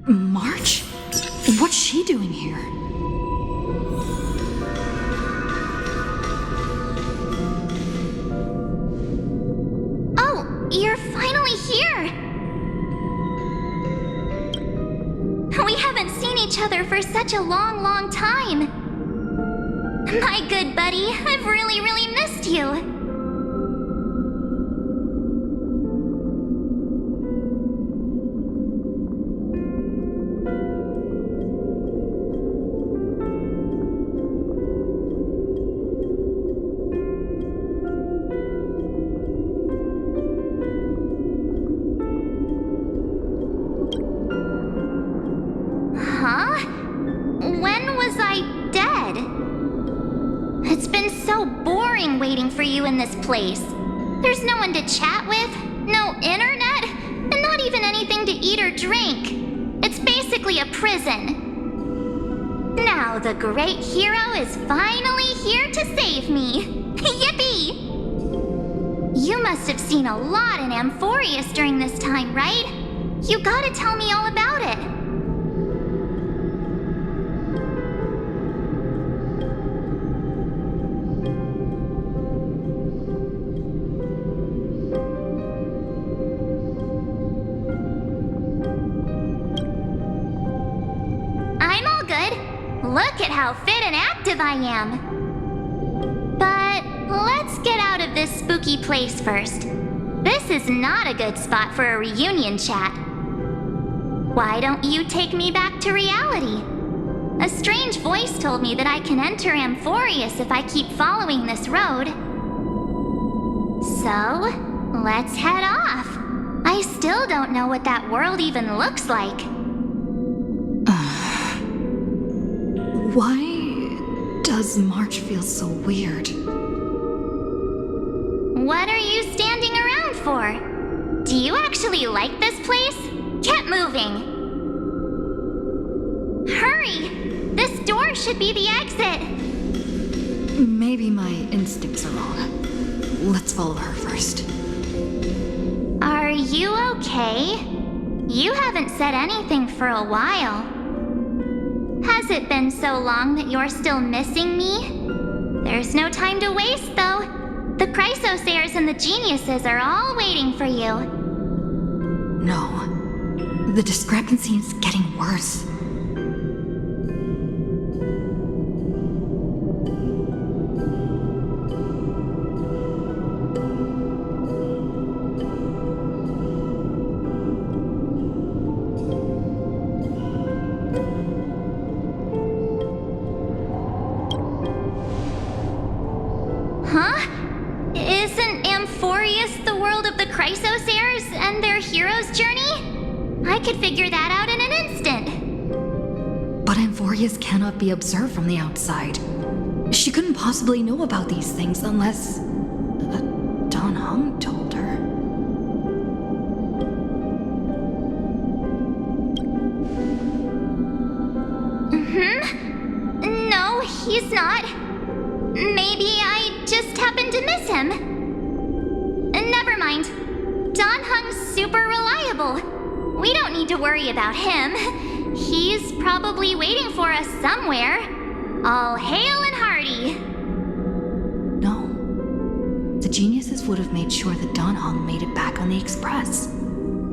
March? What's she doing here? Oh, you're finally here! We haven't seen each other for such a long, long time. My good buddy, I've really missed you. Huh? When was I dead? It's been so boring waiting for you in this place. There's no one to chat with, no internet, and not even anything to eat or drink. It's basically a prison. Now the great hero is finally here to save me. Yippee! You must have seen a lot in Amphoreus during this time, right? You gotta tell me all about it. I'm all good. Look at how fit and active I am. But let's get out of this spooky place first. This is not a good spot for a reunion chat. Why don't you take me back to reality? A strange voice told me that I can enter Amphoreus if I keep following this road. So, let's head off. I still don't know what that world even looks like. Why does March feel so weird? What are you standing around for? Do you actually like this place? Get moving! Hurry! This door should be the exit! Maybe my instincts are wrong. Let's follow her first. Are you okay? You haven't said anything for a while. Has it been so long that you're still missing me? There's no time to waste, though. The Chrysosayers and the geniuses are all waiting for you. No. The discrepancy is getting worse. Huh? Isn't Amphoreus the world of the Chrysosayers and their hero's journey? I could figure that out in an instant. But Amphoreus cannot be observed from the outside. She couldn't possibly know about these things unless... Don Hung told her. No, he's not. Maybe I just happened to miss him. Never mind. Don Hung's super reliable. We don't need to worry about him. He's probably waiting for us somewhere. All hail and hearty. No. The geniuses would have made sure that Don Hung made it back on the express.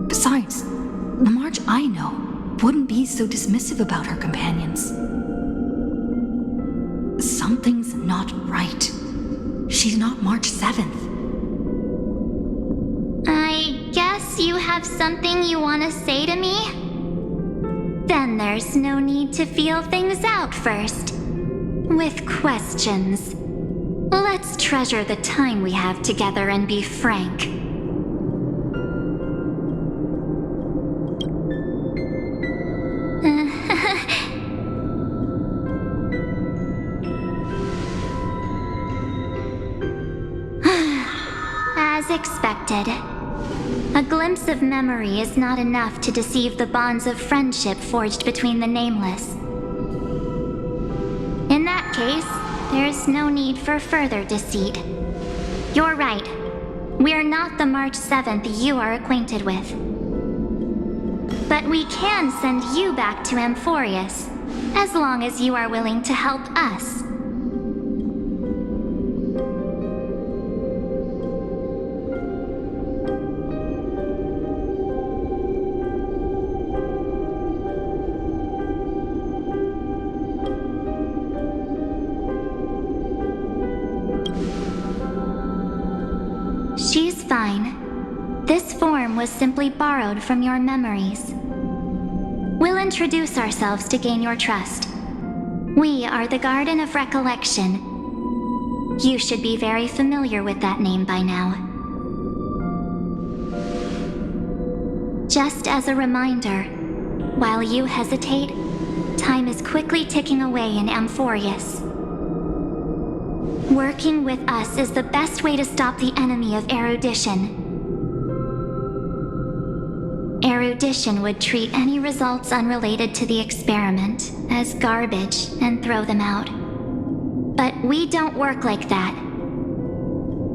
Besides, the March I know wouldn't be so dismissive about her companions. Something's not right. She's not March 7th. I guess you have something you want to say to me? Then there's no need to feel things out first. With questions. Let's treasure the time we have together and be frank. As expected. A glimpse of memory is not enough to deceive the bonds of friendship forged between the nameless. In that case, there's no need for further deceit. You're right. We're not the March 7th you are acquainted with. But But we can send you back to Amphoreus, as long as you are willing to help us. She's fine. This form was simply borrowed from your memories. We'll introduce ourselves to gain your trust. We are the Garden of Recollection. You should be very familiar with that name by now. Just as a reminder, while you hesitate, time is quickly ticking away in Amphoreus. Working with us is the best way to stop the enemy of erudition. Erudition would treat any results unrelated to the experiment as garbage and throw them out. But we don't work like that.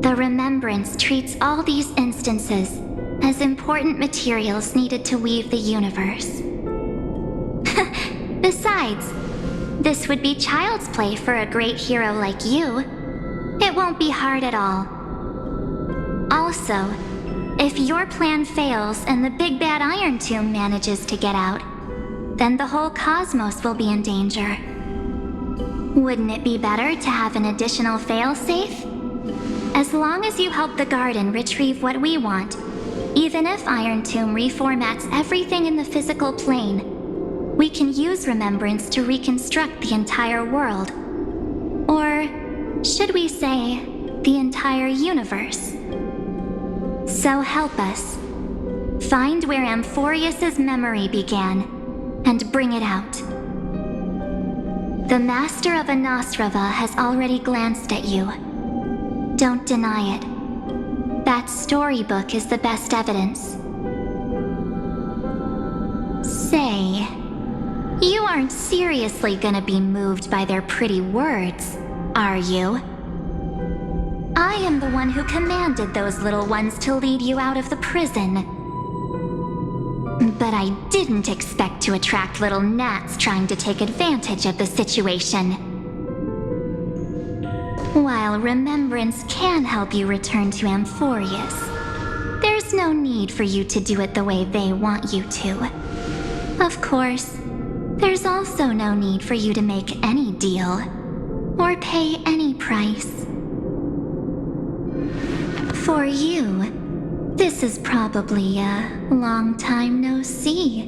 The Remembrance treats all these instances as important materials needed to weave the universe. Besides, this would be child's play for a great hero like you. It won't be hard at all. Also, if your plan fails and the big bad Iron Tomb manages to get out, then the whole cosmos will be in danger. Wouldn't it be better to have an additional failsafe? As long as you help the garden retrieve what we want, even if Iron Tomb reformats everything in the physical plane, we can use Remembrance to reconstruct the entire world. Or should we say, the entire universe? So help us. Find where Amphoreus' memory began, and bring it out. The Master of Anastrava has already glanced at you. Don't deny it. That storybook is the best evidence. Say, you aren't seriously gonna be moved by their pretty words, are you? I am the one who commanded those little ones to lead you out of the prison. But I didn't expect to attract little gnats trying to take advantage of the situation. While Remembrance can help you return to Amphoreus, there's no need for you to do it the way they want you to. Of course, there's also no need for you to make any deal, or pay any price. For you, this is probably a long time no see.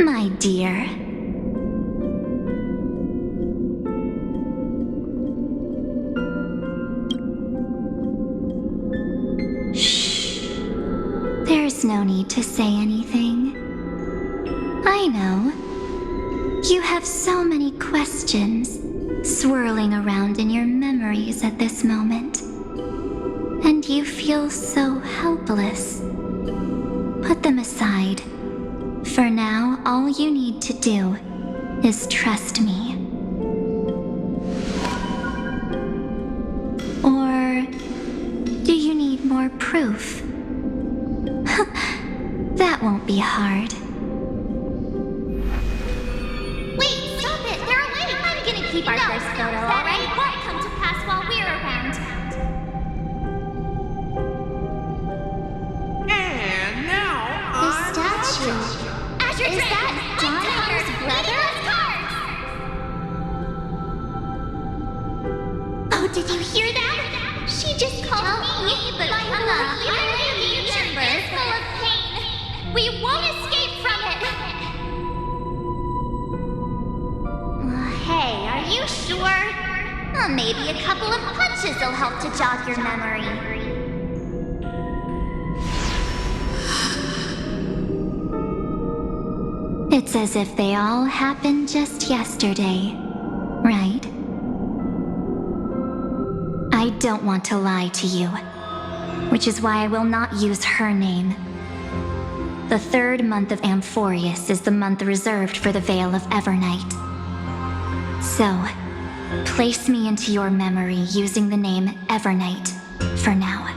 My dear. Shh. There's no need to say anything. I know. You have so many questions swirling around in your memories at this moment. And you feel so helpless. Put them aside. For now, all you need to do is trust me. Or do you need more proof? That won't be hard. Keep our first photo, alright? Won't come to pass while we're around. And now The statue. Is that Donah's brother? Oh, did you hear that? She just called me, but my future is full of pain. We won't escape from it. Hey, are you sure? Well, maybe a couple of punches will help to jog your memory. It's as if they all happened just yesterday, right? I don't want to lie to you, which is why I will not use her name. The third month of Amphoreus is the month reserved for the Veil of Evernight. So, place me into your memory using the name Evernight for now.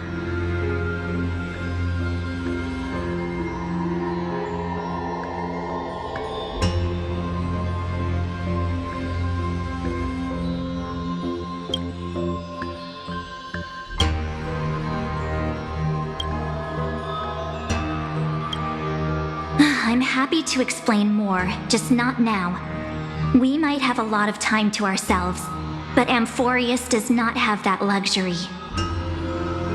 I'm happy to explain more, just not now. We might have a lot of time to ourselves, but Amphoreus does not have that luxury.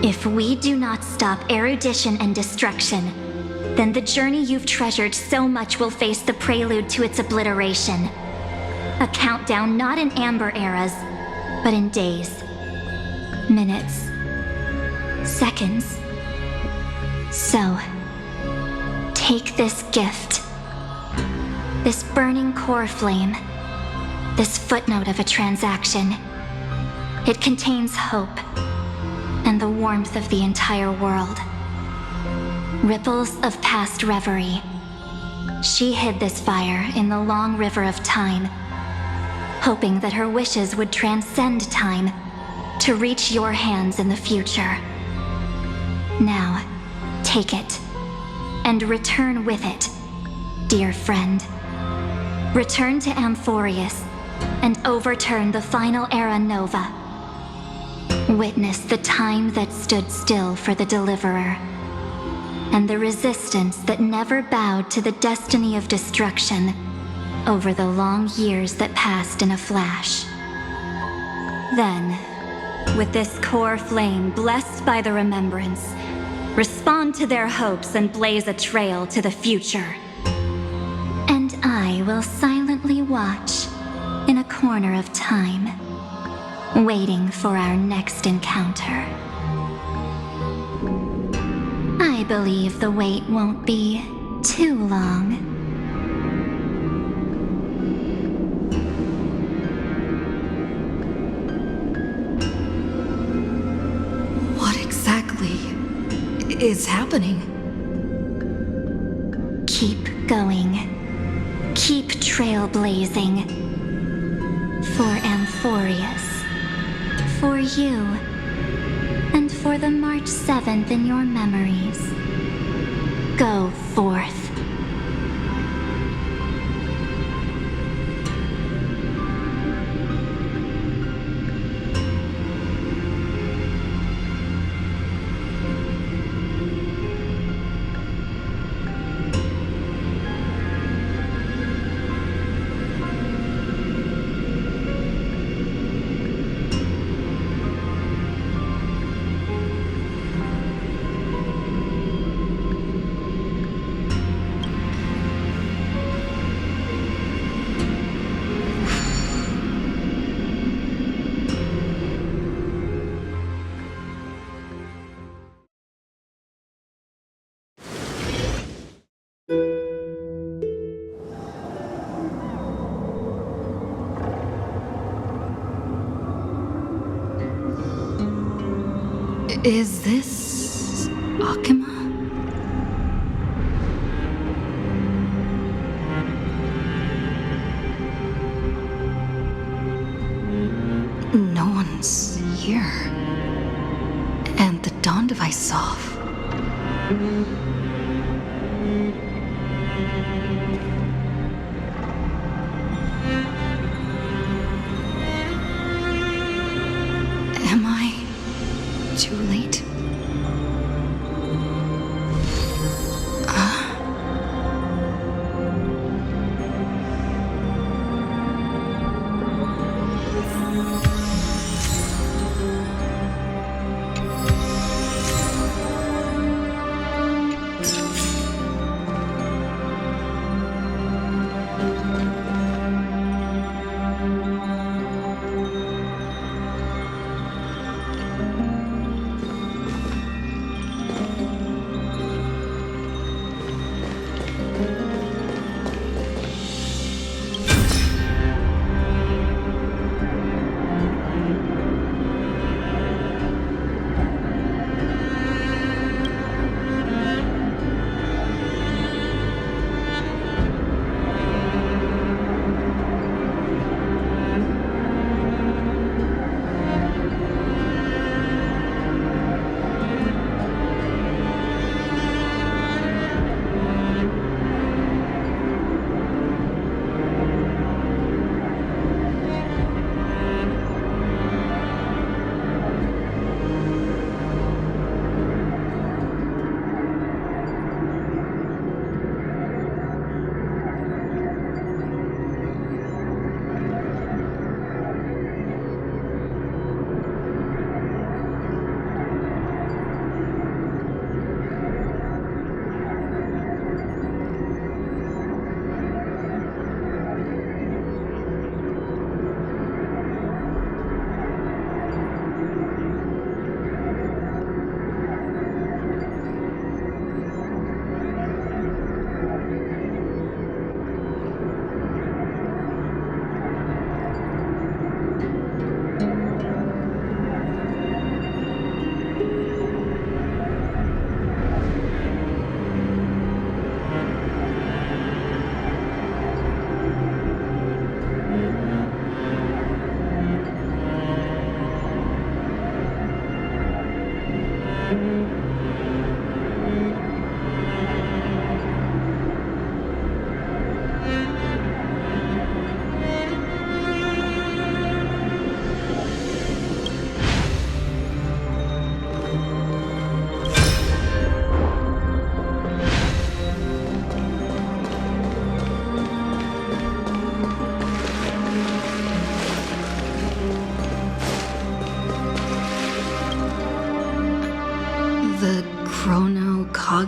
If we do not stop erudition and destruction, then the journey you've treasured so much will face the prelude to its obliteration. A countdown not in amber eras, but in days, minutes, seconds. So, take this gift. This burning core flame. This footnote of a transaction. It contains hope and the warmth of the entire world. Ripples of past reverie. She hid this fire in the long river of time, hoping that her wishes would transcend time to reach your hands in the future. Now, take it, and return with it, dear friend. Return to Amphoreus, and overturn the final era nova. Witness the time that stood still for the Deliverer, and the resistance that never bowed to the destiny of destruction over the long years that passed in a flash. Then, with this core flame blessed by the remembrance, respond to their hopes and blaze a trail to the future. And I will silently watch in a corner of time, waiting for our next encounter. I believe the wait won't be too long. What exactly is happening? Keep going. Keep trailblazing. For Amphoreus. For you. And for the March 7th in your memories. Go forth. Is this Akima? No one's here. And the dawn device is off. Am I too late?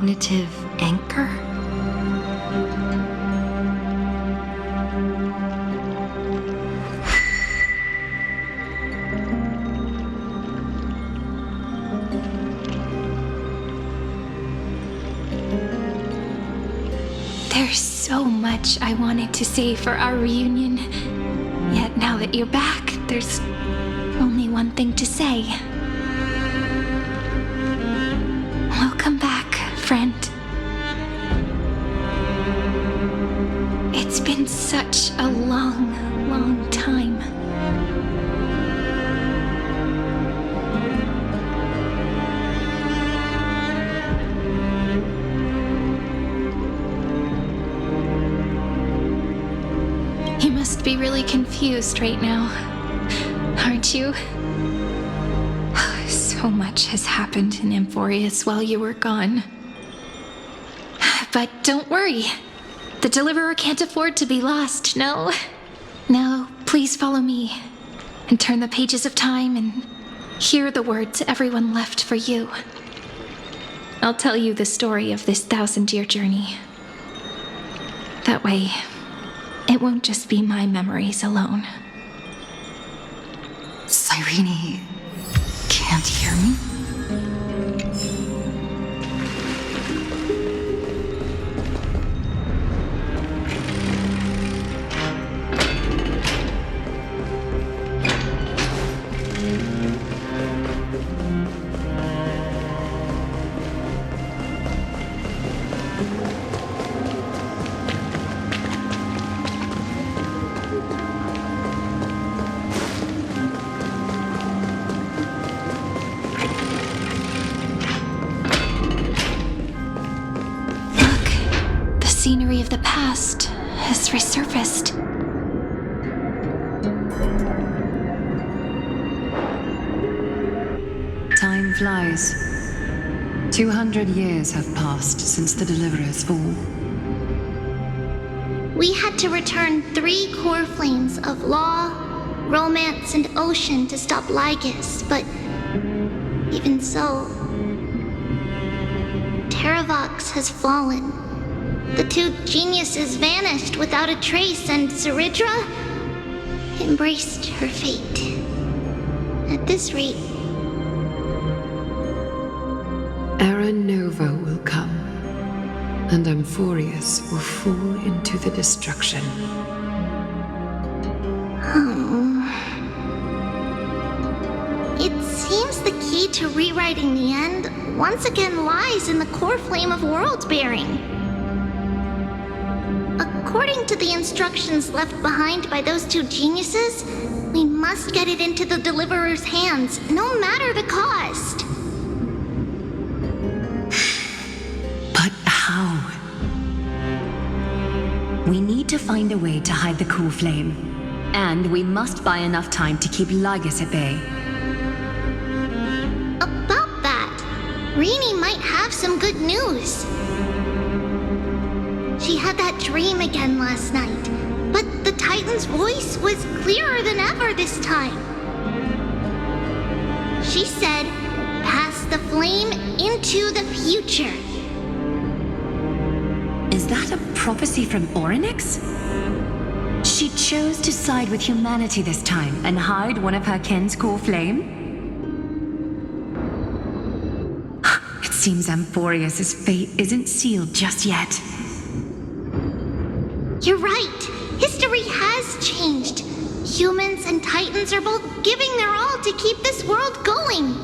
cognitive anchor? There's so much I wanted to say for our reunion. Yet now that you're back, there's only one thing to say. Welcome back, friend. It's been such a long, long time. You must be really confused right now, aren't you? So much has happened in Amphoreus while you were gone. But don't worry. The Deliverer can't afford to be lost, no? Now, please follow me and turn the pages of time and hear the words everyone left for you. I'll tell you the story of this 1,000-year journey. That way, it won't just be my memories alone. Cyrene can't hear me? Scenery of the past has resurfaced. Time flies. 200 years have passed since the Deliverer's fall. We had to return 3 core flames of law, romance, and ocean to stop Lygus, but even so, Terravox has fallen. The 2 geniuses vanished without a trace, and Zeridra embraced her fate. At this rate, Era Nova will come, and Amphoreus will fall into the destruction. It seems the key to rewriting the end once again lies in the core flame of world-bearing. According to the instructions left behind by those 2 geniuses, we must get it into the Deliverer's hands, no matter the cost. But how? We need to find a way to hide the cool flame. And we must buy enough time to keep Lygus at bay. About that, Rini might have some good news. She had that dream again last night, but the Titan's voice was clearer than ever this time. She said, pass the flame into the future. Is that a prophecy from Orynyx? She chose to side with humanity this time and hide one of her kin's cool flame? It seems Amphoreus' fate isn't sealed just yet. You're right. History has changed. Humans and Titans are both giving their all to keep this world going.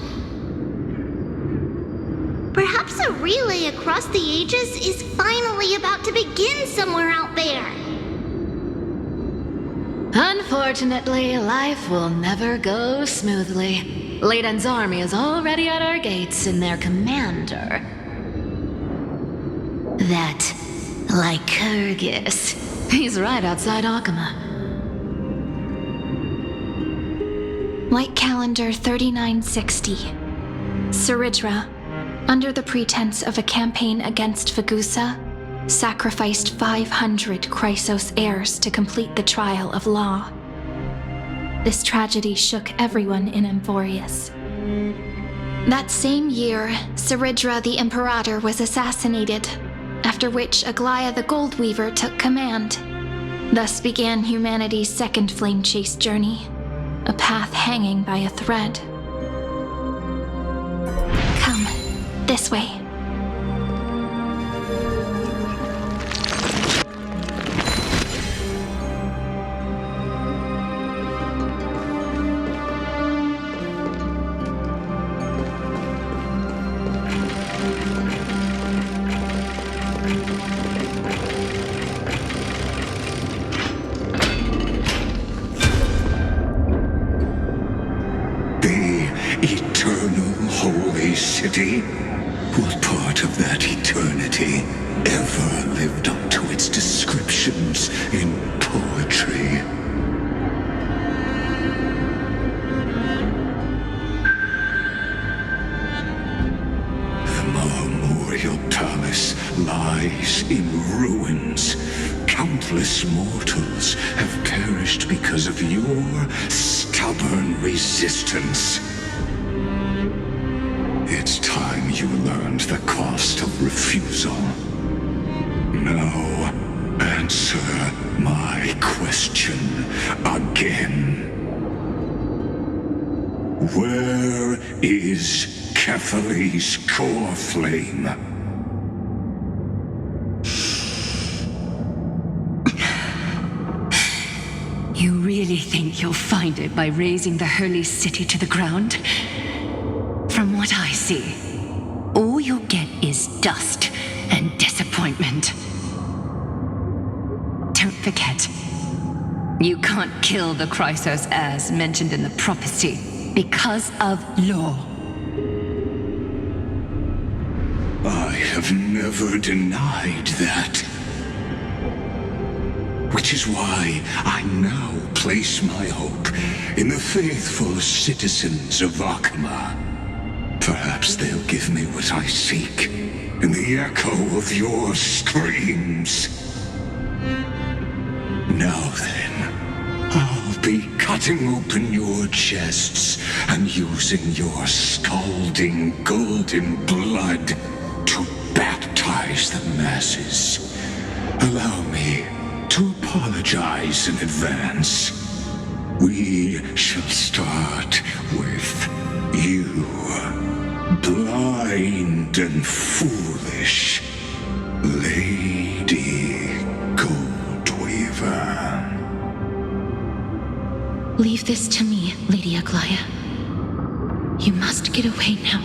Perhaps a relay across the ages is finally about to begin somewhere out there. Unfortunately, life will never go smoothly. Leiden's army is already at our gates, and their commander, that Lycurgus, he's right outside Akama. Light calendar 3960. Zeridra, under the pretense of a campaign against Vagusa, sacrificed 500 Chrysos heirs to complete the trial of law. This tragedy shook everyone in Amphoreus. That same year, Saridra the Imperator was assassinated, after which Aglaya the Gold Weaver took command. Thus began humanity's second flame chase journey, a path hanging by a thread. Come, this way. City? What part of that eternity ever lived up to its descriptions in poetry? The Marmorial Palace lies in ruins. Countless mortals have perished because of your stubborn resistance. It's time you learned the cost of refusal. Now, answer my question again. Where is Ketheri's core flame? You really think you'll find it by razing the holy city to the ground? From what I see, all you'll get is dust and disappointment. Don't forget, you can't kill the Chrysos as mentioned in the prophecy because of law. I have never denied that. Which is why I now place my hope in the faithful citizens of Akama. Perhaps they'll give me what I seek in the echo of your screams. Now then, I'll be cutting open your chests and using your scalding golden blood to baptize the masses. Allow me to apologize in advance. We shall start with you. Blind and foolish Lady Goldweaver. Leave this to me, Lady Aglaya. You must get away now.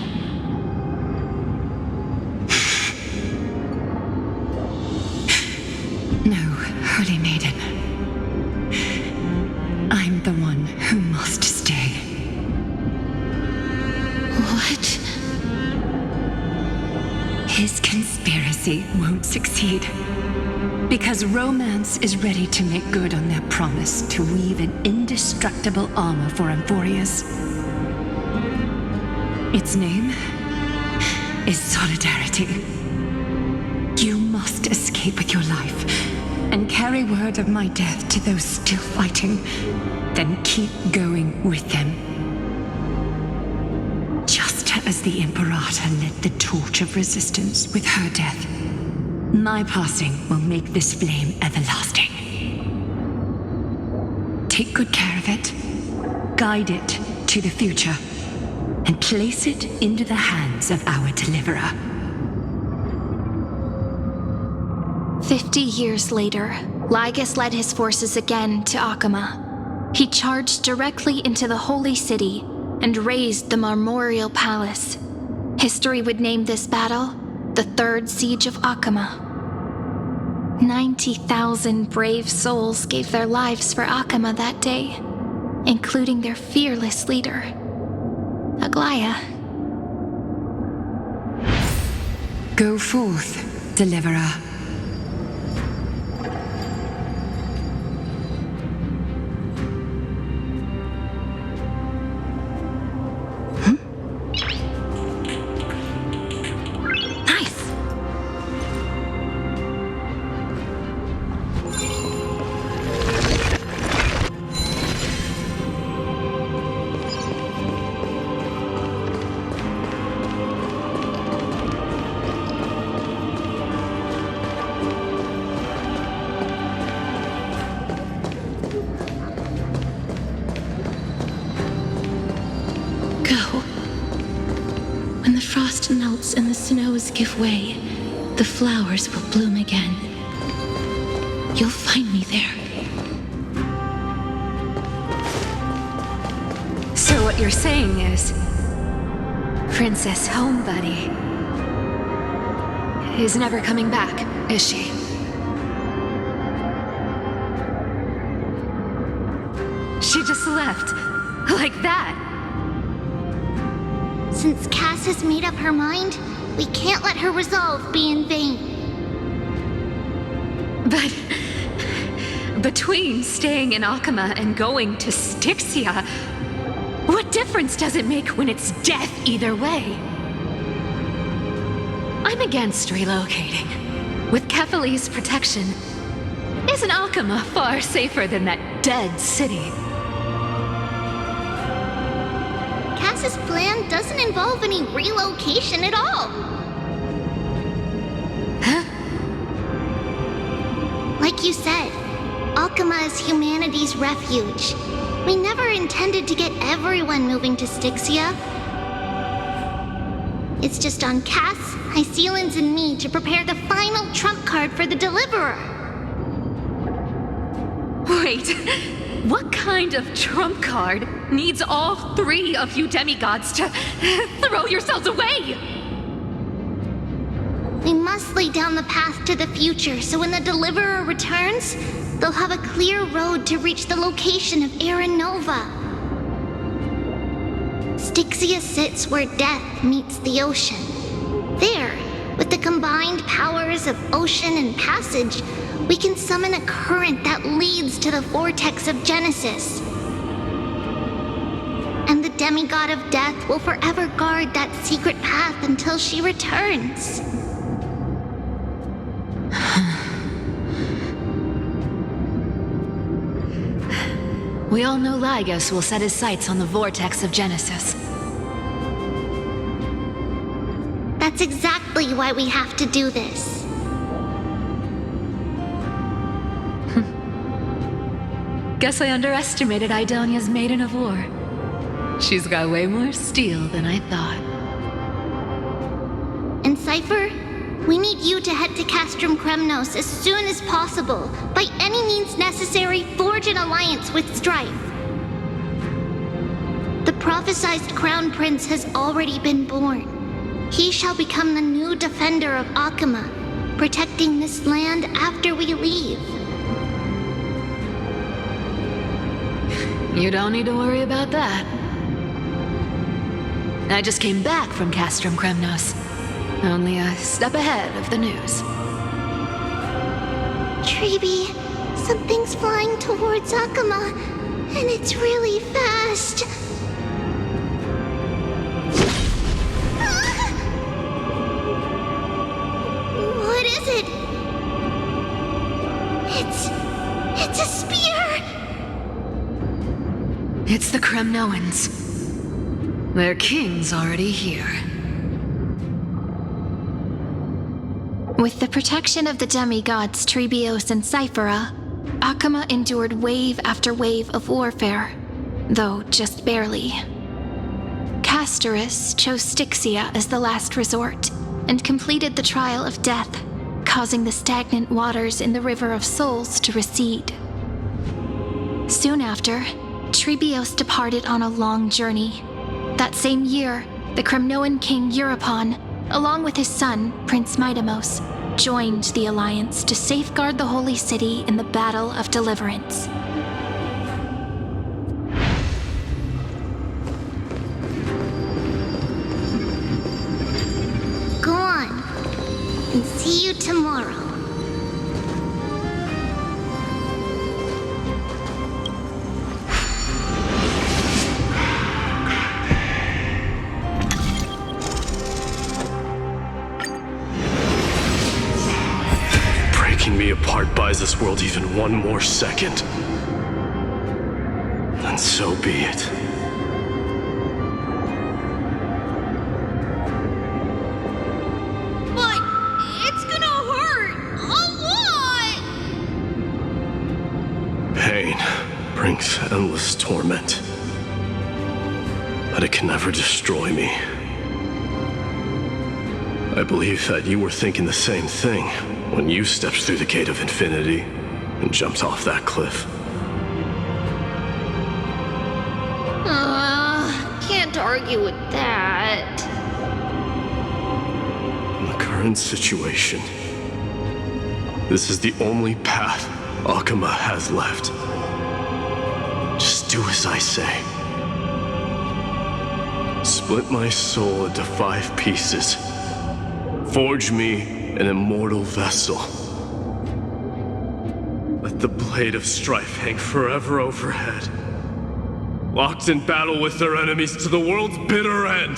No, Holy Maiden. I'm the one who must stay. What? His conspiracy won't succeed. Because Romance is ready to make good on their promise to weave an indestructible armor for Amphoreus. Its name is Solidarity. You must escape with your life and carry word of my death to those still fighting, then keep going with them. Just as the Imperator lit the torch of resistance with her death, my passing will make this flame everlasting. Take good care of it, guide it to the future, and place it into the hands of our deliverer. 50 years later, Lygus led his forces again to Akama. He charged directly into the Holy City and razed the Marmorial Palace. History would name this battle the Third Siege of Akama. 90,000 brave souls gave their lives for Akama that day, including their fearless leader, Aglaya. Go forth, deliverer. melts and the snows give way, the flowers will bloom again. You'll find me there. So what you're saying is, Princess Homebuddy is never coming back, is she? She just left, like that. Since Cass has made up her mind, we can't let her resolve be in vain. But between staying in Akama and going to Styxia, what difference does it make when it's death either way? I'm against relocating. With Kefali's protection, isn't Akama far safer than that dead city? Cass's plan doesn't involve any relocation at all. Huh? Like you said, Akama is humanity's refuge. We never intended to get everyone moving to Styxia. It's just on Cass, Hycealans, and me to prepare the final trump card for the Deliverer. Wait, what kind of trump card needs all three of you demigods to throw yourselves away? We must lay down the path to the future so when the Deliverer returns, they'll have a clear road to reach the location of Aaron Nova. Styxia sits where death meets the ocean. There, with the combined powers of ocean and passage, we can summon a current that leads to the vortex of Genesis. And the demigod of death will forever guard that secret path until she returns. We all know Lygos will set his sights on the vortex of Genesis. That's exactly why we have to do this. Guess I underestimated Idonia's Maiden of War. She's got way more steel than I thought. And Cypher, we need you to head to Castrum Kremnos as soon as possible. By any means necessary, forge an alliance with Strife. The prophesized Crown Prince has already been born. He shall become the new defender of Akama, protecting this land after we leave. You don't need to worry about that. I just came back from Castrum Kremnos. Only a step ahead of the news. Treeby, something's flying towards Akama, and it's really fast. Ah! What is it? It's a spear! It's the Kremnoans. Their king's already here. With the protection of the demigods Trebios and Cyphera, Akama endured wave after wave of warfare, though just barely. Castorus chose Styxia as the last resort, and completed the trial of death, causing the stagnant waters in the River of Souls to recede. Soon after, Trebios departed on a long journey. That same year, the Kremnoan king Euripon, along with his son, Prince Midamos, joined the alliance to safeguard the holy city in the Battle of Deliverance. Go on, and see you tomorrow. Breaking me apart buys this world even one more second. Then so be it. But it's gonna hurt a lot! Pain brings endless torment. But it can never destroy me. I believe that you were thinking the same thing when you stepped through the gate of infinity and jumped off that cliff. Can't argue with that. In the current situation, this is the only path Akuma has left. Just do as I say. Split my soul into 5 pieces. Forge me an immortal vessel. Let the blade of strife hang forever overhead. Locked in battle with their enemies to the world's bitter end.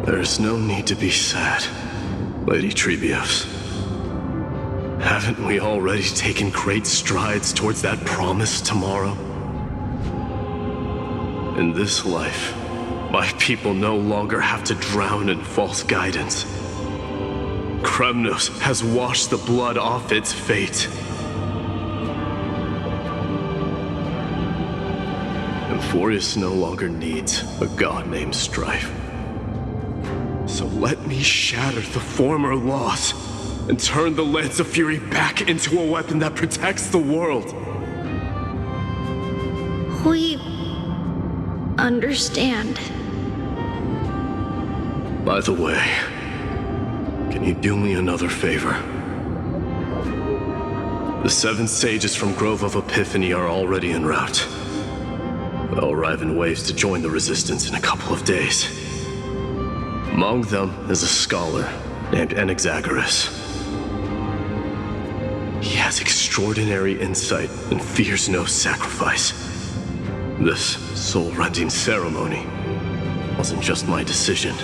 There's no need to be sad, Lady Trebios. Haven't we already taken great strides towards that promised tomorrow? In this life, my people no longer have to drown in false guidance. Kremnos has washed the blood off its fate. Amphoreus no longer needs a god named Strife. So let me shatter the former laws and turn the Lance of Fury back into a weapon that protects the world. We understand. By the way, can you do me another favor? The 7 sages from Grove of Epiphany are already en route. They'll arrive in waves to join the Resistance in a couple of days. Among them is a scholar named Anaxagoras. He has extraordinary insight and fears no sacrifice. This soul-rending ceremony wasn't just my decision.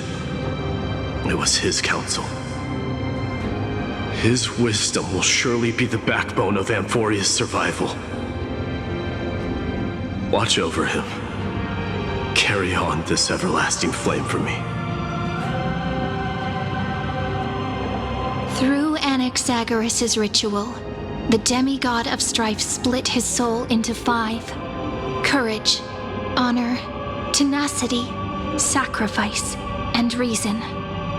It was his counsel. His wisdom will surely be the backbone of Amphoreus' survival. Watch over him. Carry on this everlasting flame for me. Through Anaxagoras' ritual, the demigod of strife split his soul into 5. Courage, honor, tenacity, sacrifice, and reason,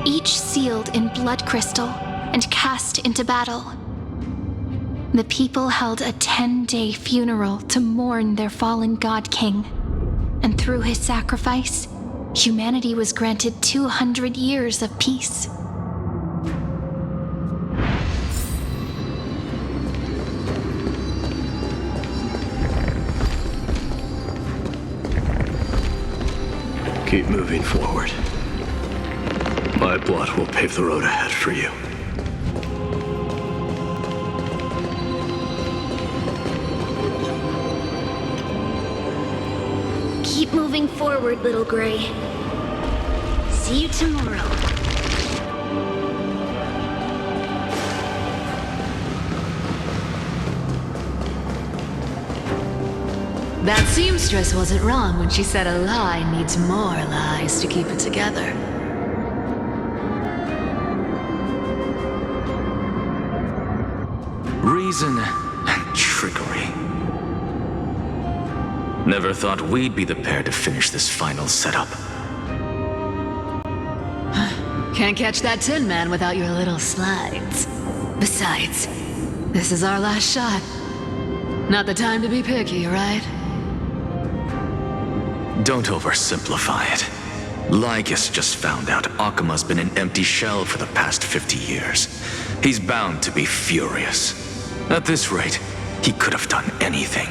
each sealed in blood crystal and cast into battle. The people held a 10-day funeral to mourn their fallen god king, and through his sacrifice, humanity was granted 200 years of peace. Keep moving forward. My blood will pave the road ahead for you. Keep moving forward, little Gray. See you tomorrow. That seamstress wasn't wrong when she said a lie needs more lies to keep it together. Reason and trickery. Never thought we'd be the pair to finish this final setup. Can't catch that Tin Man without your little slides. Besides, this is our last shot. Not the time to be picky, right? Don't oversimplify it. Lycus just found out Akuma's been an empty shell for the past 50 years. He's bound to be furious. At this rate, he could have done anything.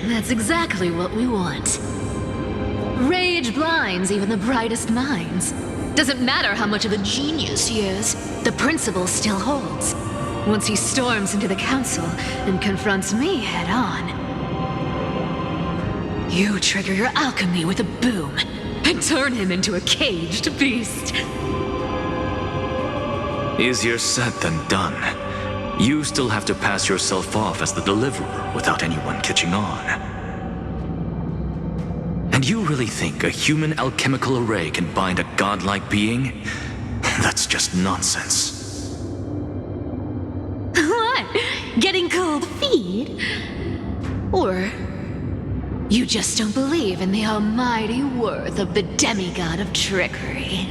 That's exactly what we want. Rage blinds even the brightest minds. Doesn't matter how much of a genius he is, the principle still holds. Once he storms into the council and confronts me head on, you trigger your alchemy with a boom and turn him into a caged beast. Easier said than done. You still have to pass yourself off as the deliverer without anyone catching on. And you really think a human alchemical array can bind a godlike being? That's just nonsense. What? Getting cold feet? Or you just don't believe in the almighty worth of the demigod of trickery.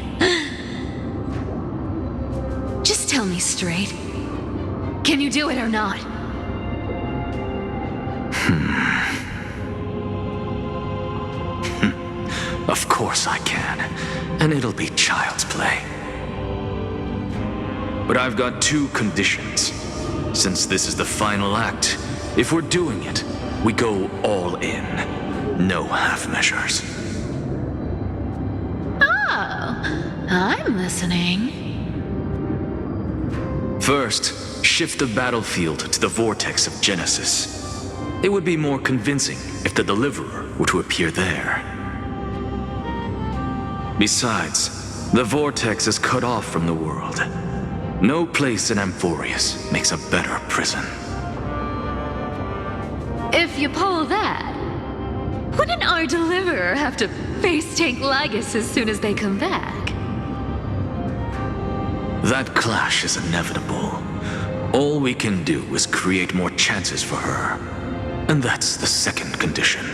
Just tell me straight. Can you do it or not? Of course I can. And it'll be child's play. But I've got two conditions. Since this is the final act, if we're doing it, we go all in. No half measures. Oh, I'm listening. First, shift the battlefield to the vortex of Genesis. It would be more convincing if the Deliverer were to appear there. Besides, the vortex is cut off from the world. No place in Amphoreus makes a better prison. If you pull that, wouldn't our Deliverer have to face tank Lygus as soon as they come back? That clash is inevitable. All we can do is create more chances for her. And that's the second condition.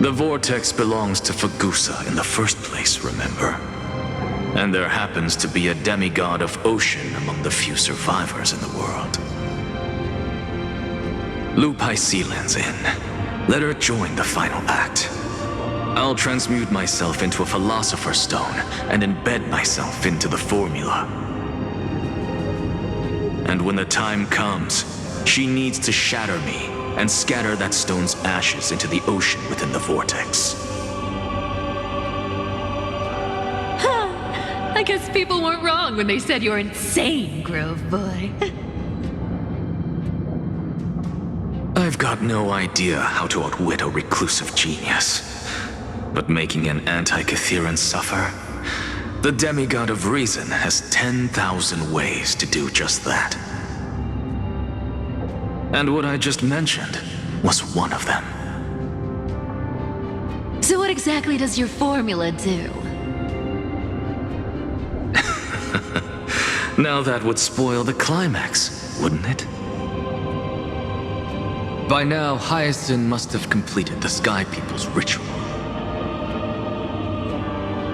The vortex belongs to Fagusa in the first place, remember? And there happens to be a demigod of ocean among the few survivors in the world. Loop Hycelan's in. Let her join the final act. I'll transmute myself into a Philosopher's Stone and embed myself into the formula. And when the time comes, she needs to shatter me and scatter that stone's ashes into the ocean within the vortex. I guess people weren't wrong when they said you're insane, Grove Boy. I've got no idea how to outwit a reclusive genius. But making an anti-Catheran suffer? The demigod of reason has 10,000 ways to do just that. And what I just mentioned was one of them. So what exactly does your formula do? Now that would spoil the climax, wouldn't it? By now, Hyacinth must have completed the Sky People's ritual.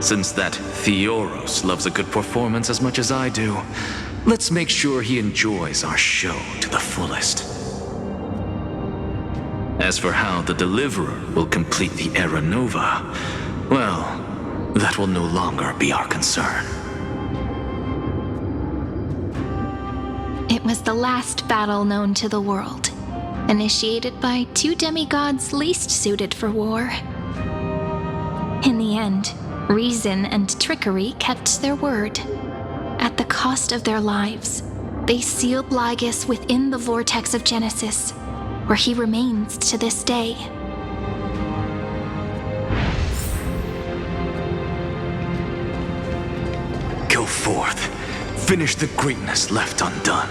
Since that Theoros loves a good performance as much as I do, let's make sure he enjoys our show to the fullest. As for how the Deliverer will complete the Era Nova, well, that will no longer be our concern. It was the last battle known to the world, initiated by two demigods least suited for war. In the end, reason and trickery kept their word. At the cost of their lives, they sealed Lygus within the vortex of Genesis, where he remains to this day. Go forth. Finish the greatness left undone.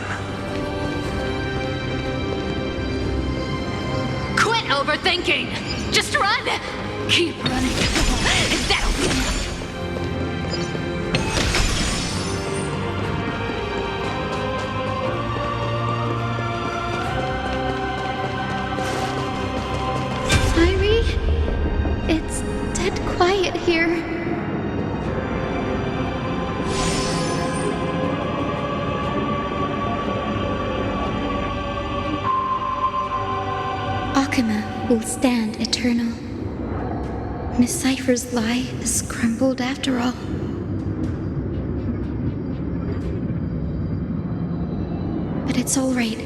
Quit overthinking! Just run! Keep running, and that'll be enough. It's dead quiet here. Akuma will stand eternal. Miss Cypher's lie is crumbled after all. But it's all right,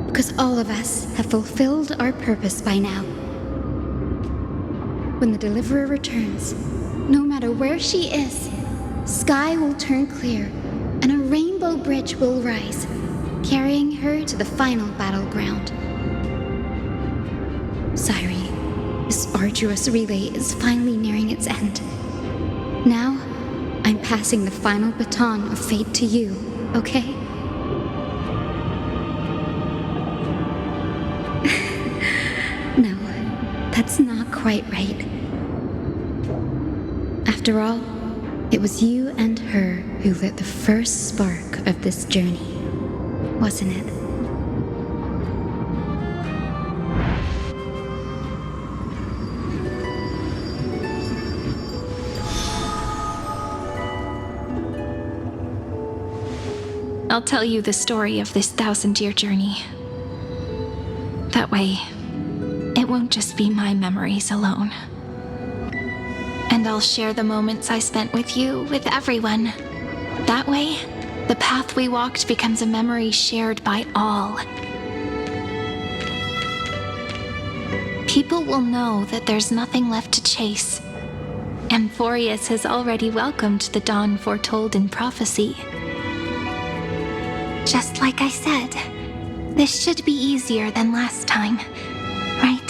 because all of us have fulfilled our purpose by now. When the Deliverer returns, no matter where she is, sky will turn clear and a rainbow bridge will rise, carrying her to the final battleground. Sairi, this arduous relay is finally nearing its end. Now, I'm passing the final baton of fate to you, okay? No, that's not quite right. After all, it was you and her who lit the first spark of this journey, wasn't it? I'll tell you the story of this 1,000-year journey. That way, it won't just be my memories alone. And I'll share the moments I spent with you with everyone. That way, the path we walked becomes a memory shared by all. People will know that there's nothing left to chase. Amphoreus has already welcomed the dawn foretold in prophecy. Just like I said, this should be easier than last time, right?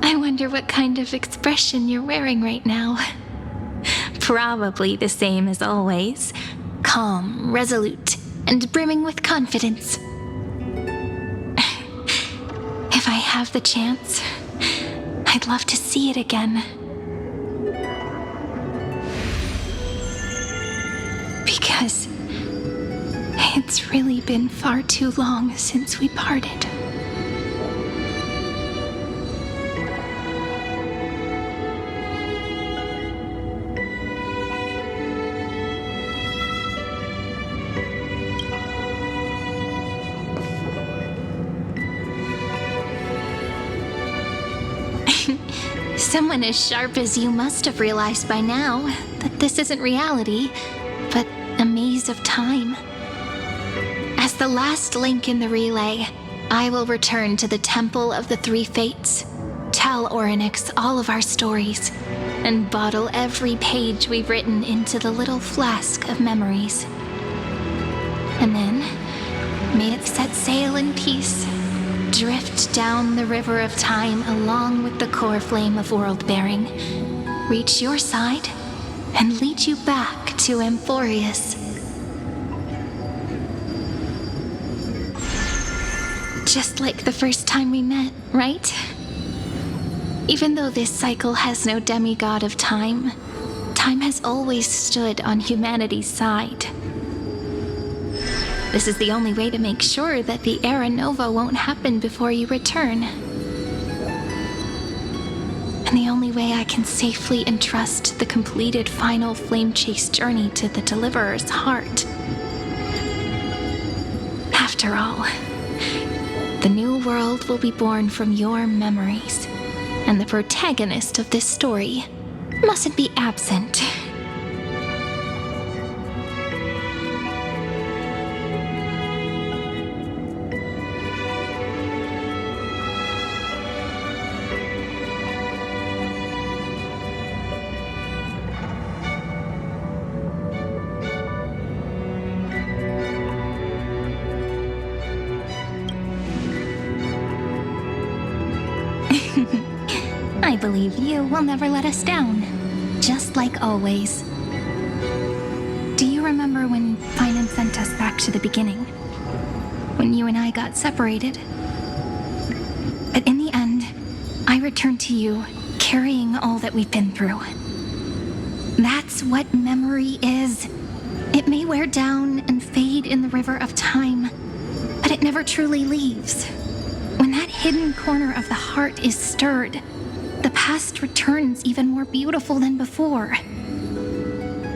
I wonder what kind of expression you're wearing right now. Probably the same as always. Calm, resolute, and brimming with confidence. If I have the chance, I'd love to see it again. Because it's really been far too long since we parted. Someone as sharp as you must have realized by now that this isn't reality, but a maze of time. As the last link in the relay, I will return to the Temple of the Three Fates, tell Orynyx all of our stories, and bottle every page we've written into the little flask of memories. And then, may it set sail in peace, drift down the river of time along with the core flame of world-bearing, reach your side, and lead you back to Amphoreus. Just like the first time we met, right? Even though this cycle has no demigod of time, time has always stood on humanity's side. This is the only way to make sure that the Era Nova won't happen before you return. And the only way I can safely entrust the completed final flame chase journey to the Deliverer's heart. After all, the new world will be born from your memories, and the protagonist of this story mustn't be absent. I believe you will never let us down, just like always. Do you remember when Finan sent us back to the beginning? When you and I got separated? But in the end, I returned to you, carrying all that we've been through. That's what memory is. It may wear down and fade in the river of time, but it never truly leaves. When that hidden corner of the heart is stirred, the past returns even more beautiful than before.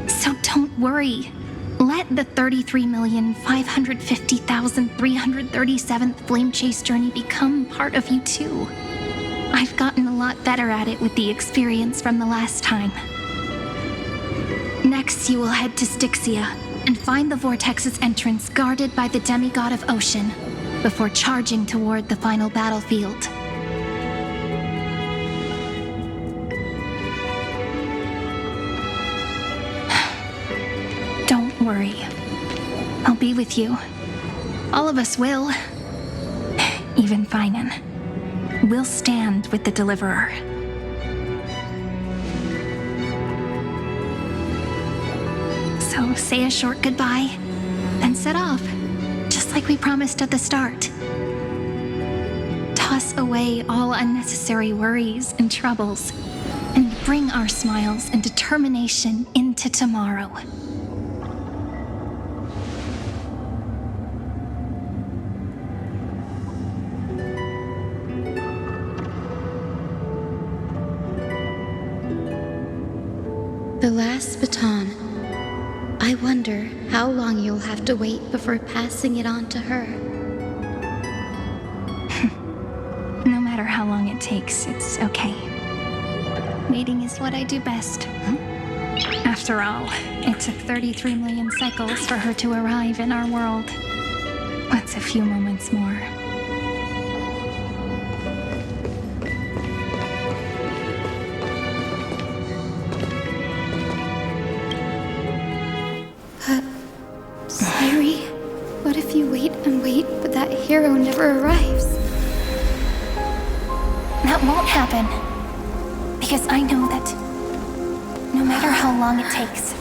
So don't worry. Let the 33,550,337th Flame Chase journey become part of you too. I've gotten a lot better at it with the experience from the last time. Next, you will head to Styxia and find the Vortex's entrance guarded by the demigod of ocean before charging toward the final battlefield. Don't worry. I'll be with you. All of us will. Even Finan. We'll stand with the Deliverer. So say a short goodbye, then set off, just like we promised at the start. away all unnecessary worries and troubles, and bring our smiles and determination into tomorrow. The last baton. I wonder how long you'll have to wait before passing it on to her. No matter how long it takes, it's okay. Waiting is what I do best. After all, it took 33 million cycles for her to arrive in our world. What's a few moments more? Sayuri, what if you wait and wait, but that hero never arrives? That won't happen. Because I know that no matter how long it takes,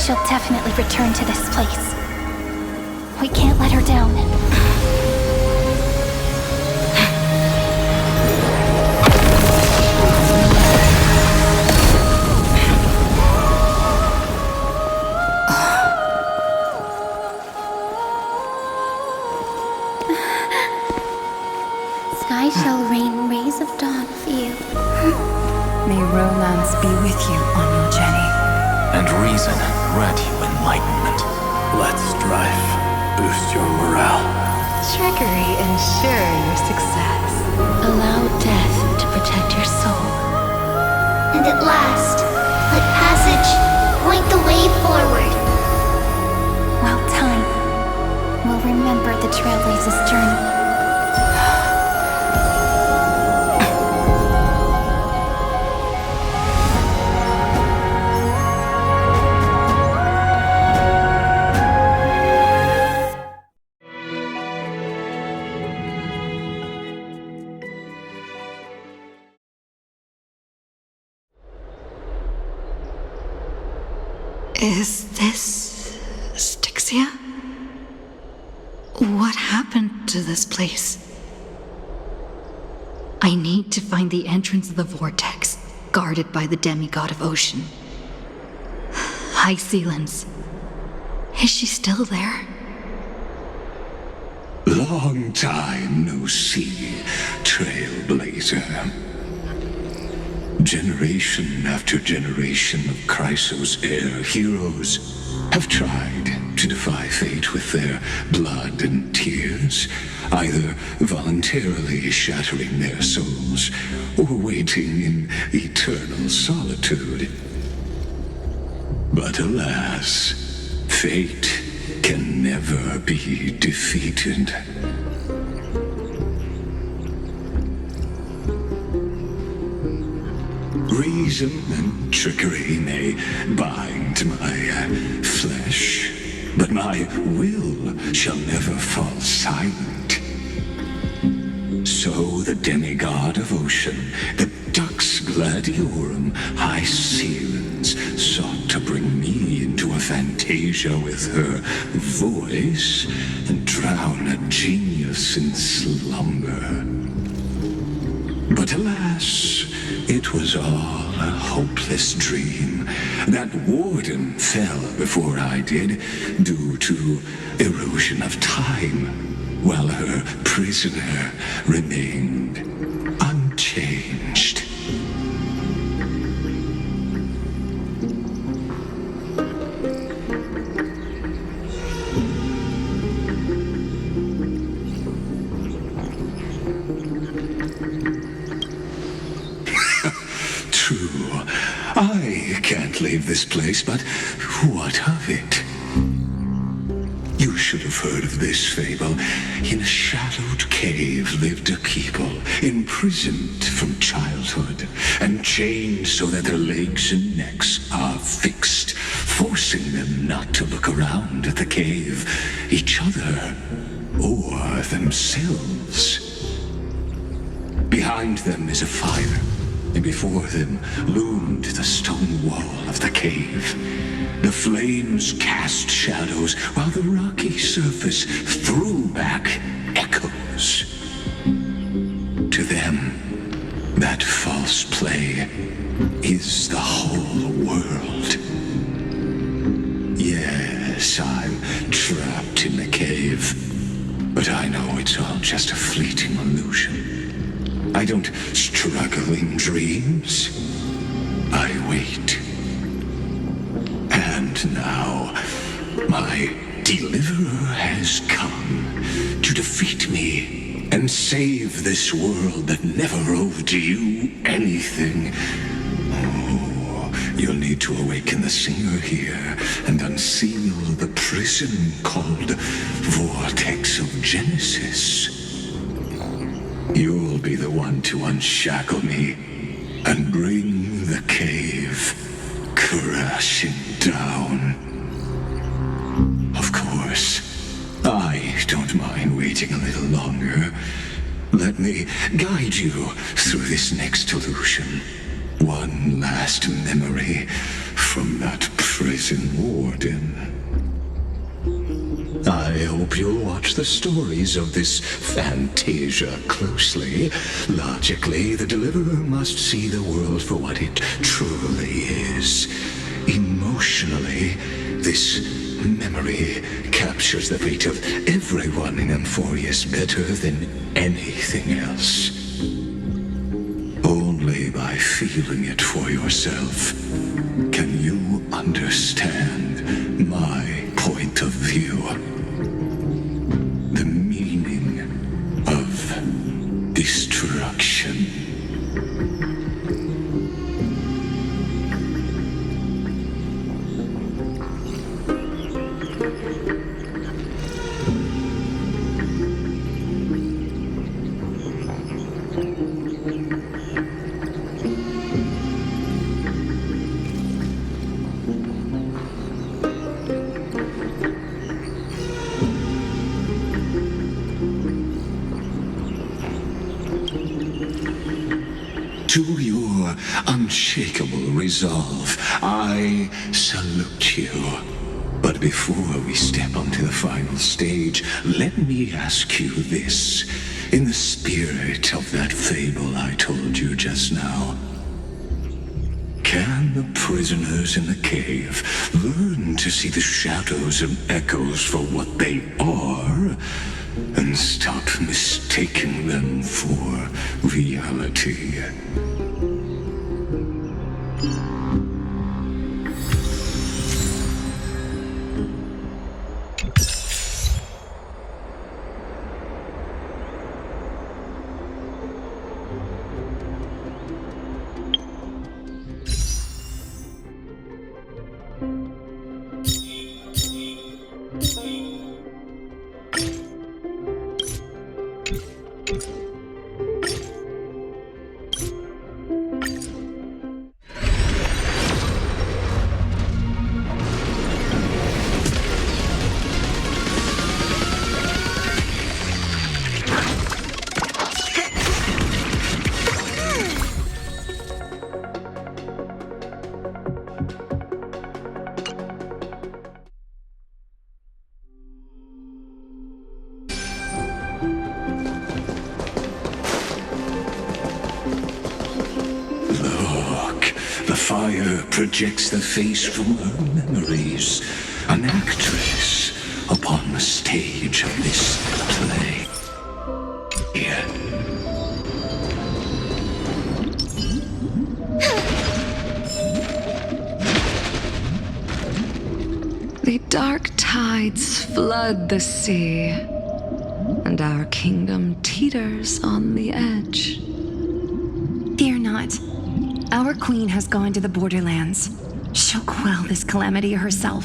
she'll definitely return to this place. We can't let her down. Sky shall rain rays of dawn for you. May romance be with you on your journey. And reason grant you enlightenment. Let strife boost your morale. Trickery ensure your success. Allow death to protect your soul. And at last, let passage point the way forward. Well, time will remember the Trailblazer's journey. Is this Styxia? What happened to this place? I need to find the entrance of the vortex, guarded by the demigod of ocean. High Sealens. Is she still there? Long time no see, Trailblazer. Generation after generation of Chrysos Air heroes have tried to defy fate with their blood and tears, either voluntarily shattering their souls or waiting in eternal solitude. But alas, fate can never be defeated. Reason and trickery may bind my flesh, but my will shall never fall silent. So the demigod of ocean, the Dux Gladiorum, High Sealens, sought to bring me into a fantasia with her voice and drown a genius in slumber. But alas, it was all a hopeless dream. That warden fell before I did, due to erosion of time, while her prisoner remained unchanged. True, I can't leave this place, but what of it? You should have heard of this fable. In a shadowed cave lived a people, imprisoned from childhood, and chained so that their legs and necks are fixed, forcing them not to look around at the cave, each other, or themselves. Behind them is a fire, and before them loomed the stone wall of the cave. The flames cast shadows, while the rocky surface threw back echoes. to them, that false play is the whole world. Yes, I'm trapped in the cave, but I know it's all just a fleeting illusion. I don't struggle in dreams. I wait. And now, my deliverer has come to defeat me and save this world that never owed you anything. Oh, you'll need to awaken the singer here and unseal the prison called Vortex of Genesis. You'll be the one to unshackle me and bring the cave crashing down. Of course, I don't mind waiting a little longer. Let me guide you through this next illusion. One last memory from that prison warden. I hope you'll watch the stories of this Fantasia closely. Logically, the Deliverer must see the world for what it truly is. Emotionally, this memory captures the fate of everyone in Amphoreus better than anything else. Only by feeling it for yourself can you understand my point of view. The meaning of destruction. To your unshakable resolve, I salute you. But before we step onto the final stage, let me ask you this. In the spirit of that fable I told you just now, can the prisoners in the cave learn to see the shadows and echoes for what they are, and stop mistaking them for reality? Fire projects the face from her memories. An actress upon the stage of this play. Here. The dark tides flood the sea, and our kingdom teeters on the edge. Fear not. Our queen has gone to the borderlands. She'll quell this calamity herself.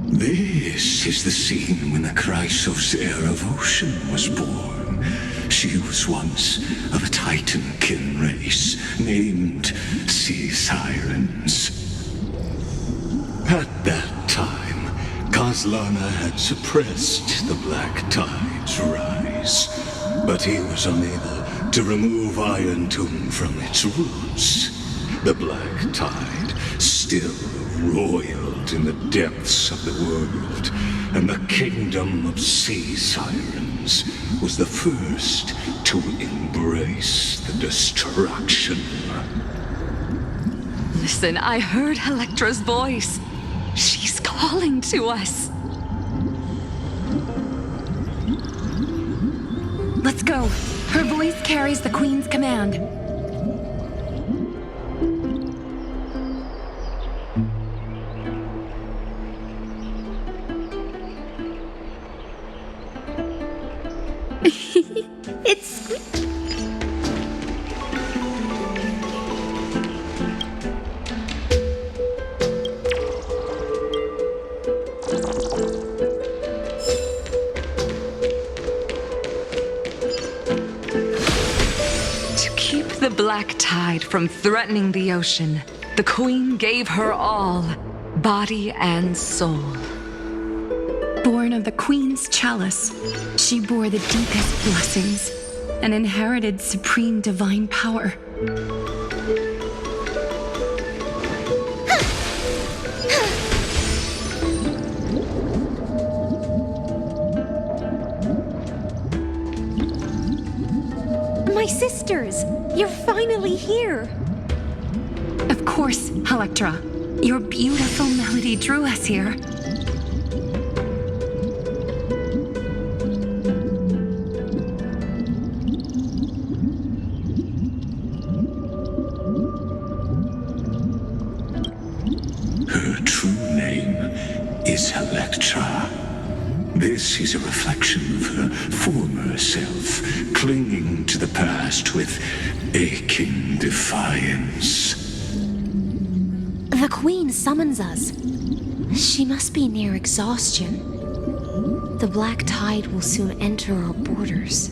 This is the scene when the Chrysos heir of Ocean was born. She was once of a Titan-kin race named Sea Sirens. At that time, Kozlana had suppressed the black tide's rise, but he was unable to remove Iron Tomb from its roots. The black tide still roiled in the depths of the world, and the kingdom of sea sirens was the first to embrace the destruction. Listen, I heard Electra's voice. She's calling to us. Let's go. Her voice carries the Queen's command. It's To keep the black tide from threatening the ocean, the Queen gave her all, body and soul. Born of the Queen's chalice, she bore the deepest blessings and inherited supreme divine power. My sisters! You're finally here! Of course, Electra. Your beautiful melody drew us here. Her true name is Electra. This is a reflection of her former self, clinging to the past with aching defiance. The Queen summons us. She must be near exhaustion. The black tide will soon enter our borders.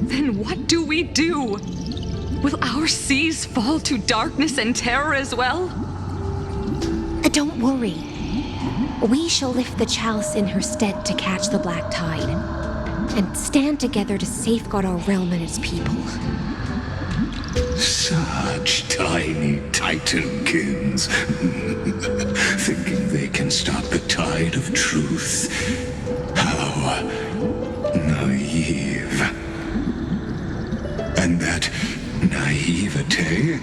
Then what do we do? Will our seas fall to darkness and terror as well? Don't worry. We shall lift the chalice in her stead to catch the black tide, and stand together to safeguard our realm and its people. Such tiny titankins, thinking they can stop the tide of truth. How naive. And that naivete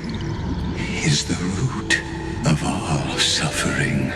is the root of all suffering.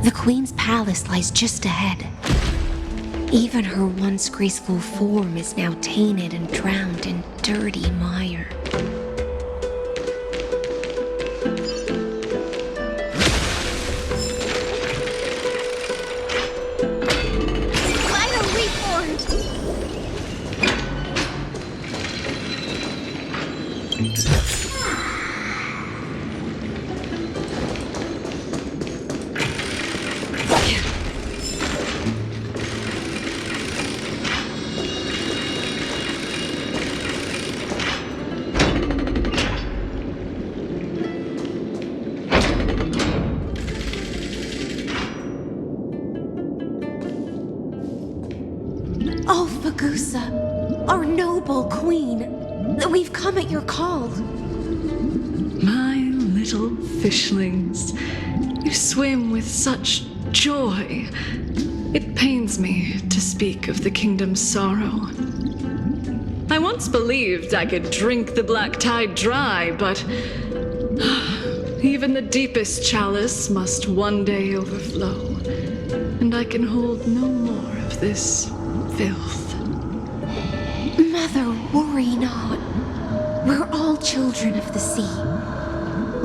The Queen's palace lies just ahead. Even her once graceful form is now tainted and drowned in dirty mire. Vital reformed! Oh, Fagusa, our noble queen, we've come at your call. My little fishlings, you swim with such joy. It pains me to speak of the kingdom's sorrow. I once believed I could drink the black tide dry, but even the deepest chalice must one day overflow, and I can hold no more of this filth. Mother, worry not. We're all children of the sea.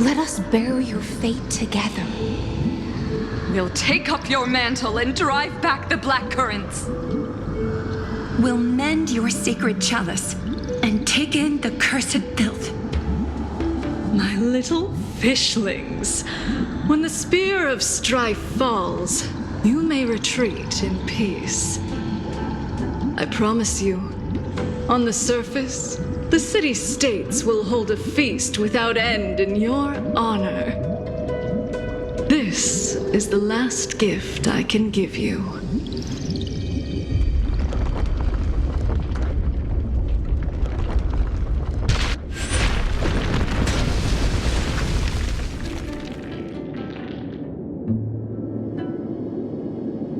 Let us bear your fate together. We'll take up your mantle and drive back the black currents. We'll mend your sacred chalice and take in the cursed filth. My little fishlings, when the spear of strife falls, you may retreat in peace. I promise you, on the surface, the city-states will hold a feast without end in your honor. This is the last gift I can give you.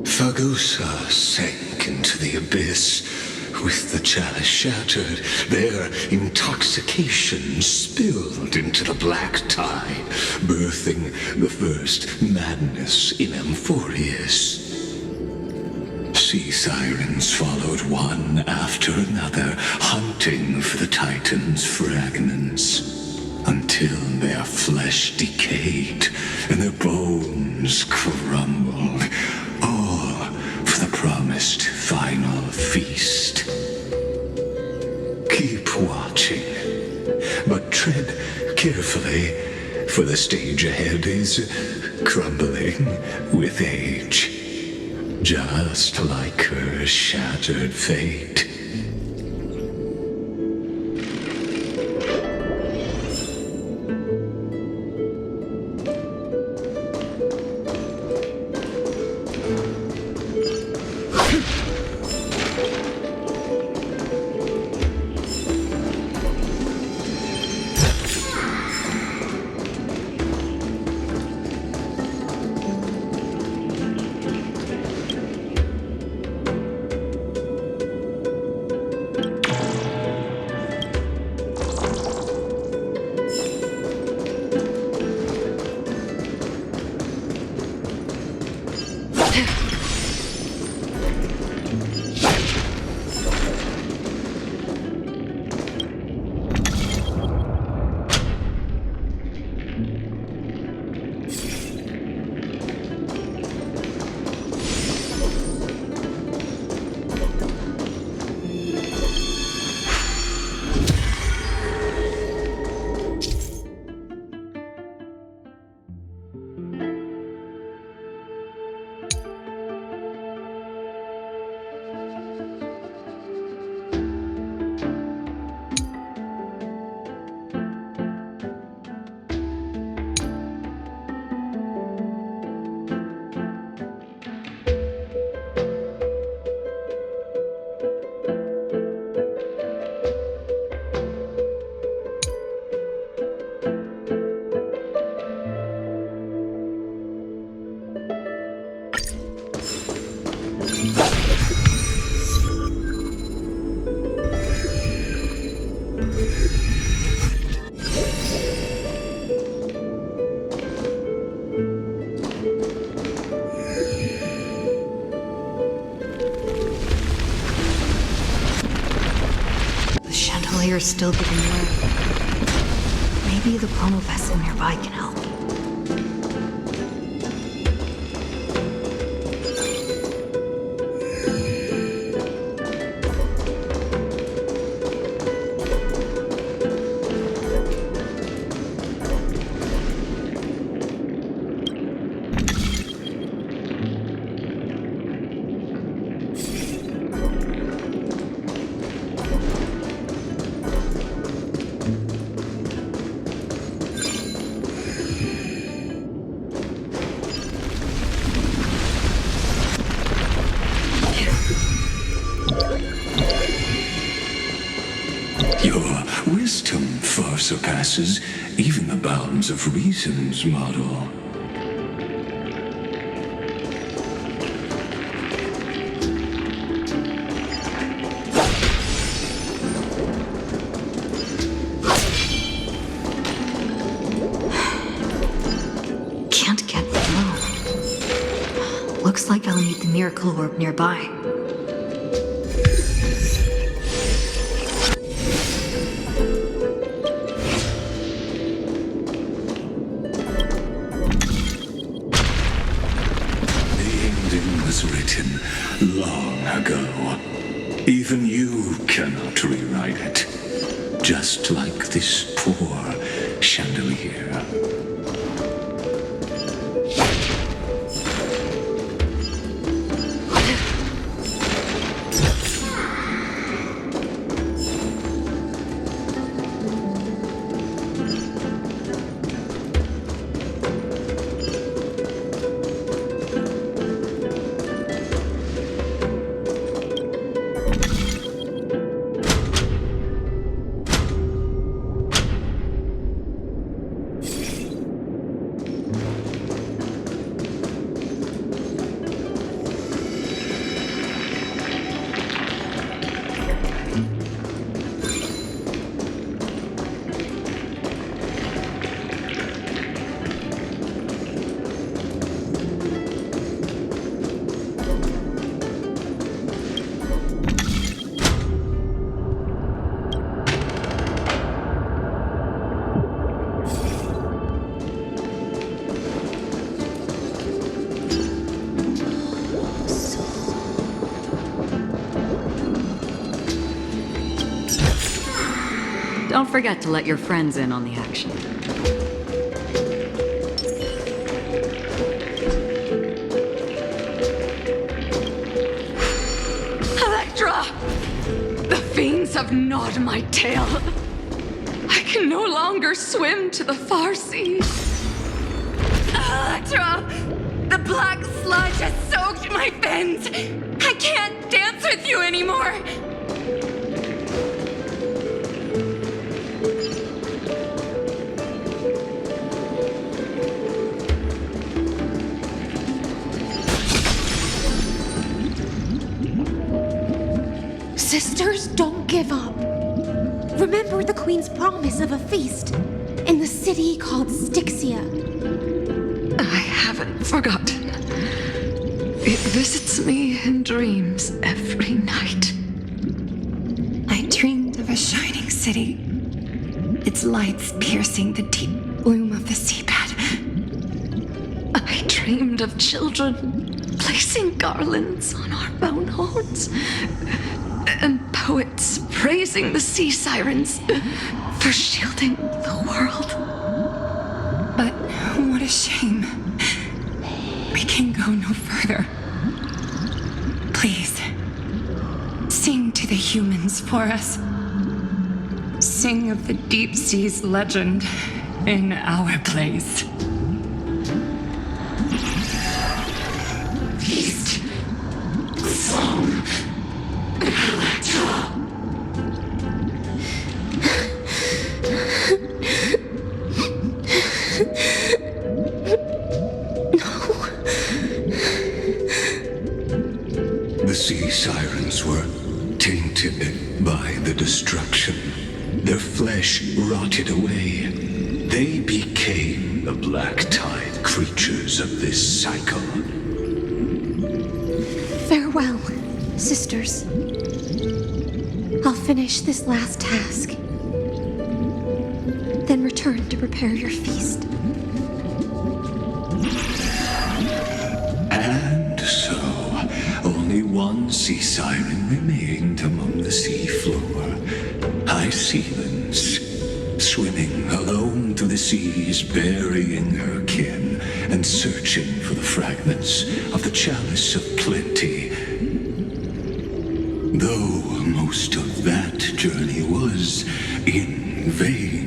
Fagusa sank into the abyss. With the chalice shattered, their intoxication spilled into the black tide, birthing the first madness in Amphoreus. Sea sirens followed one after another, hunting for the Titan's fragments, until their flesh decayed and their bones crumbled, all for the promised final feast. Keep watching, but tread carefully, for the stage ahead is crumbling with age, just like her shattered fate. still giving way. Maybe the Pomo vessel nearby can help. Your wisdom far surpasses even the bounds of reason's model. Can't get through. Looks like I'll need the miracle orb nearby. Written long ago. Even you cannot rewrite it. Just like this poor chandelier. Don't forget to let your friends in on the action. Electra! The fiends have gnawed my tail. I can no longer swim to the far sea. Electra! The black sludge has soaked my fins. I can't dance with you anymore. Sisters, don't give up. Remember the Queen's promise of a feast in the city called Styxia. I haven't forgotten. It visits me in dreams every night. I dreamed of a shining city, its lights piercing the deep gloom of the seabed. I dreamed of children placing garlands on our bone horns, and poets praising the sea sirens for shielding the world. But what a shame. We can go no further. Please, sing to the humans for us. Sing of the deep sea's legend in our place. Feast. Song. Electra. The sea sirens were tainted by the destruction. Their flesh rotted away. They became the black tide creatures of this cycle. Farewell, sisters. I'll finish this last task return to prepare your feast. And so, only one sea siren remained among the sea floor. High sealands, swimming alone through the seas, burying her kin and searching for the fragments of the chalice of plenty. Though most of that journey was in vain,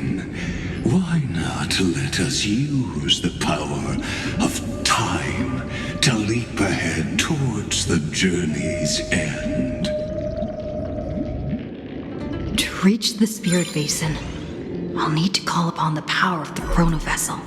why not let us use the power of time to leap ahead towards the journey's end? To reach the spirit basin, I'll need to call upon the power of the chrono vessel.